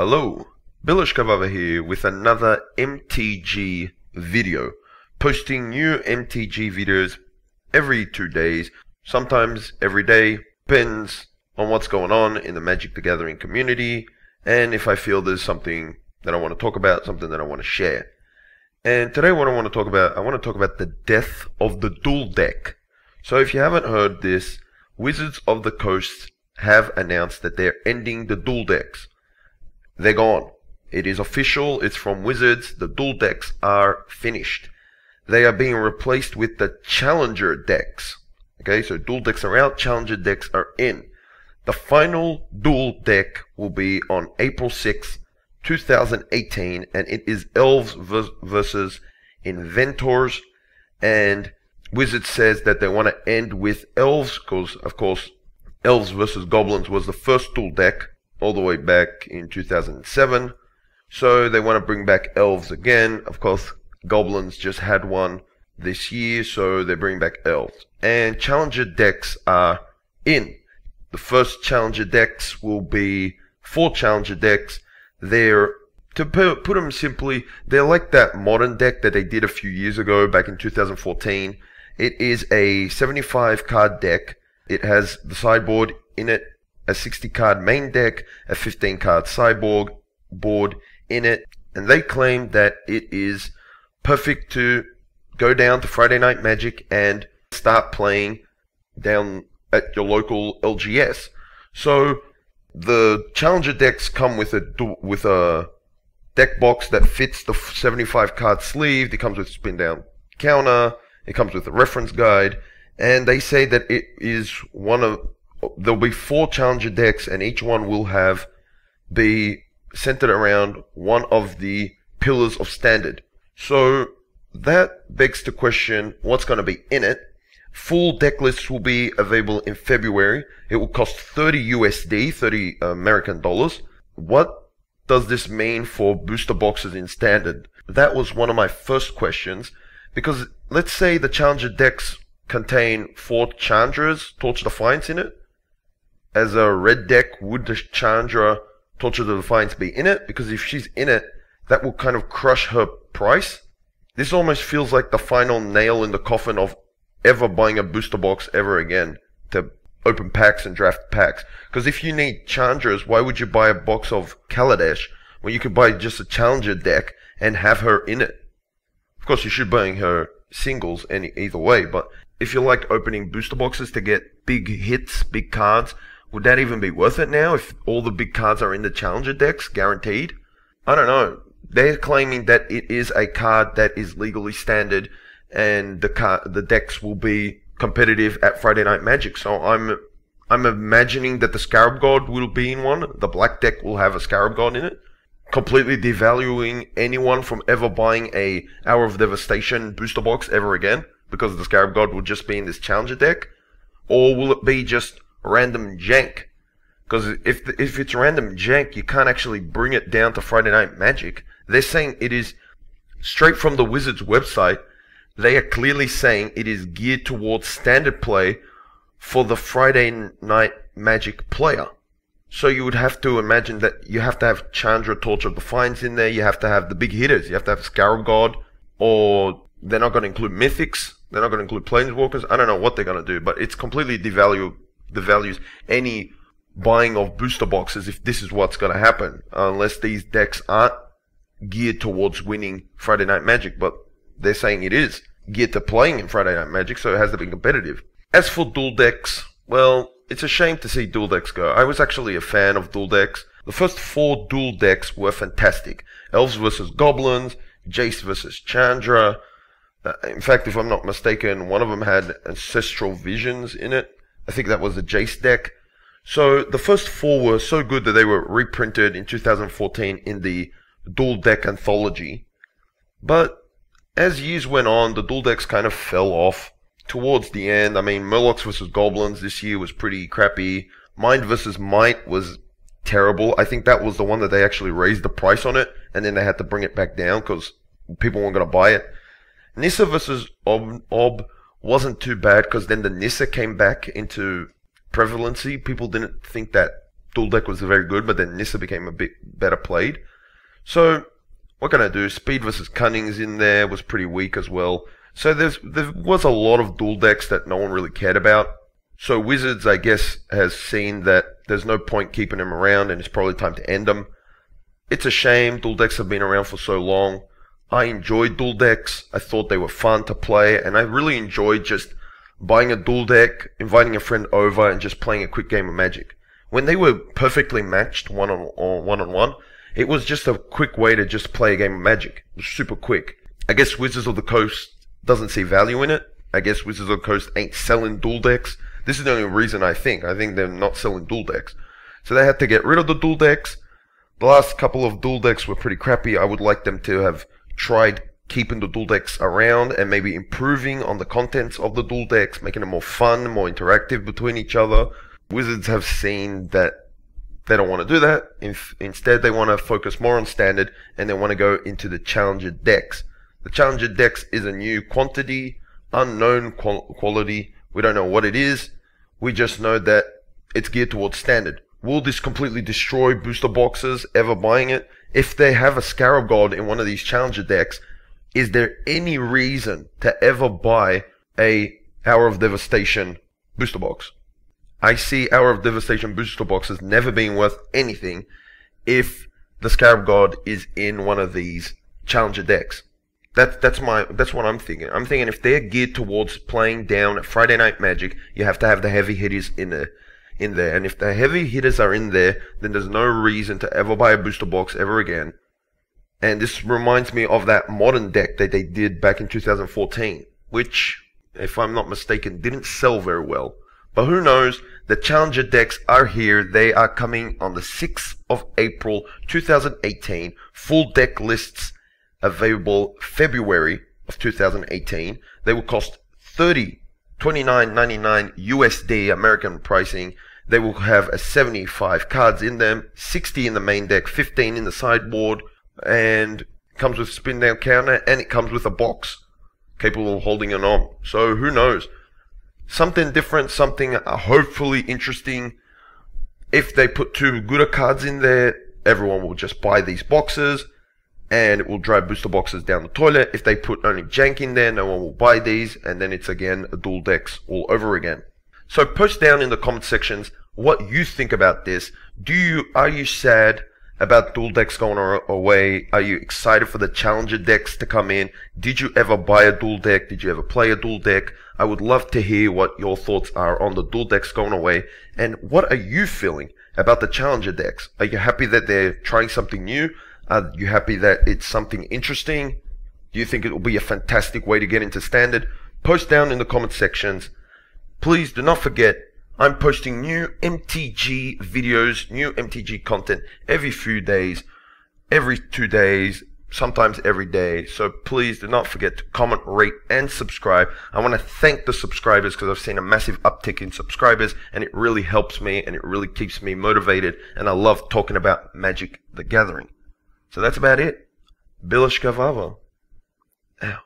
Hello, Bilishkavava here with another MTG video. Posting new MTG videos every 2 days, sometimes every day, depends on what's going on in the Magic the Gathering community, and if I feel there's something that I want to talk about, something that I want to share. And today what I want to talk about the Death of the Duel deck. So if you haven't heard this, Wizards of the Coast have announced that they're ending the Duel decks. They're gone. It is official, it's from Wizards, the Duel decks are finished. They are being replaced with the Challenger decks. Okay, so Duel decks are out, Challenger decks are in. The final Duel deck will be on April 6th, 2018, and it is Elves versus Inventors, and Wizards says that they want to end with Elves, because of course Elves versus Goblins was the first Duel deck all the way back in 2007, so they want to bring back Elves again. Of course Goblins just had one this year, so they bring back Elves. And Challenger decks are in. The first Challenger decks will be 4 Challenger decks. They're, to put them simply, they're like that modern deck that they did a few years ago, back in 2014. It is a 75 card deck. It has the sideboard in it, a 60 card main deck, a 15 card sideboard board in it, and they claim that it is perfect to go down to Friday Night Magic and start playing down at your local LGS. So the Challenger decks come with a deck box that fits the 75 card sleeve. It comes with spin down counter. It comes with a reference guide, and they say that it is there'll be 4 Challenger decks, and each one will be centered around one of the pillars of Standard. So that begs the question, what's going to be in it? Full deck lists will be available in February. It will cost 30 USD, 30 American dollars. What does this mean for booster boxes in Standard? That was one of my first questions, because let's say the Challenger decks contain 4 Challengers, Torch of Defiance in it. As a red deck, would the Challenger Torch of Defiance be in it? Because if she's in it, that will kind of crush her price. This almost feels like the final nail in the coffin of ever buying a booster box ever again to open packs and draft packs. Because if you need Challengers, why would you buy a box of Kaladesh when you could buy just a Challenger deck and have her in it? Of course, you should be buying her singles either way, but if you like opening booster boxes to get big hits, big cards, would that even be worth it now if all the big cards are in the Challenger decks, guaranteed? I don't know. They're claiming that it is a card that is legally standard, and the decks will be competitive at Friday Night Magic. So I'm imagining that the Scarab God will be in one. The black deck will have a Scarab God in it, completely devaluing anyone from ever buying a Hour of Devastation booster box ever again, because the Scarab God will just be in this Challenger deck. Or will it be just random jank? Because if it's random jank, you can't actually bring it down to Friday Night Magic. They're saying it is straight from the Wizards website. They are clearly saying it is geared towards Standard play for the Friday Night Magic player. So you would have to imagine that you have to have Chandra Torch of Defiance in there. You have to have the big hitters. You have to have Scarab God, or they're not going to include Mythics. They're not going to include Planeswalkers. I don't know what they're going to do, but it's completely devalues any buying of booster boxes if this is what's going to happen, unless these decks aren't geared towards winning Friday Night Magic. But they're saying it is geared to playing in Friday Night Magic, so it has to be competitive. As for Duel decks, well, it's a shame to see Duel decks go. I was actually a fan of Duel decks. The first 4 Duel decks were fantastic. Elves versus Goblins, Jace versus Chandra. In fact, if I'm not mistaken, one of them had Ancestral Visions in it. I think that was the Jace deck. So the first 4 were so good that they were reprinted in 2014 in the Duel Deck Anthology. But as years went on, the Duel decks kind of fell off towards the end. I mean, Murlocs versus Goblins this year was pretty crappy. Mind versus Might was terrible. I think that was the one that they actually raised the price on it, and then they had to bring it back down because people weren't going to buy it. Nissa versus Ob wasn't too bad, because then the Nissa came back into prevalency. People didn't think that Duel Deck was very good, but then Nissa became a bit better played. So, what can I do? Speed versus Cunning's in there, was pretty weak as well. So there was a lot of Duel Decks that no one really cared about. So Wizards, I guess, has seen that there's no point keeping them around and it's probably time to end them. It's a shame. Duel Decks have been around for so long. I enjoyed Duel Decks. I thought they were fun to play, and I really enjoyed just buying a Duel Deck, inviting a friend over, and just playing a quick game of Magic. When they were perfectly matched one-on-one, it was just a quick way to just play a game of Magic. It was super quick. I guess Wizards of the Coast doesn't see value in it. I guess Wizards of the Coast ain't selling Duel Decks. This is the only reason I think. I think they're not selling Duel Decks. So they had to get rid of the Duel Decks. The last couple of Duel Decks were pretty crappy. I would like them to have tried keeping the Duel Decks around and maybe improving on the contents of the Duel Decks, making them more fun, more interactive between each other. Wizards have seen that they don't want to do that. Instead, they want to focus more on Standard, and they want to go into the Challenger decks. The Challenger decks is a new quantity, unknown quality. We don't know what it is. We just know that it's geared towards Standard. Will this completely destroy booster boxes ever buying it? If they have a Scarab God in one of these Challenger decks, is there any reason to ever buy a Hour of Devastation booster box? I see Hour of Devastation booster boxes never being worth anything if the Scarab God is in one of these Challenger decks. That's what I'm thinking. I'm thinking if they're geared towards playing down at Friday Night Magic, you have to have the heavy hitters in there. And if the heavy hitters are in there, then there's no reason to ever buy a booster box ever again. And this reminds me of that modern deck that they did back in 2014, which, if I'm not mistaken, didn't sell very well. But who knows? The Challenger decks are here. They are coming on the 6th of April 2018. Full deck lists available February of 2018. They will cost $29.99 USD American pricing. They will have 75 cards in them, 60 in the main deck, 15 in the sideboard, and comes with spin down counter, and it comes with a box capable of holding an arm. So who knows? Something different, something hopefully interesting. If they put two gooder cards in there, everyone will just buy these boxes, and it will drive booster boxes down the toilet. If they put only jank in there, no one will buy these, and then it's again a Duel Decks all over again. So post down in the comment sections what you think about this. Are you sad about Duel Decks going away? Are you excited for the Challenger decks to come in? Did you ever buy a Duel Deck? Did you ever play a Duel Deck? I would love to hear what your thoughts are on the Duel Decks going away, and what are you feeling about the Challenger decks? Are you happy that they're trying something new? Are you happy that it's something interesting? Do you think it will be a fantastic way to get into Standard? Post down in the comment sections. Please do not forget, I'm posting new MTG videos, new MTG content every few days, every 2 days, sometimes every day. So please do not forget to comment, rate, and subscribe. I want to thank the subscribers because I've seen a massive uptick in subscribers, and it really helps me and it really keeps me motivated, and I love talking about Magic the Gathering. So that's about it. Bilashkavava. Out.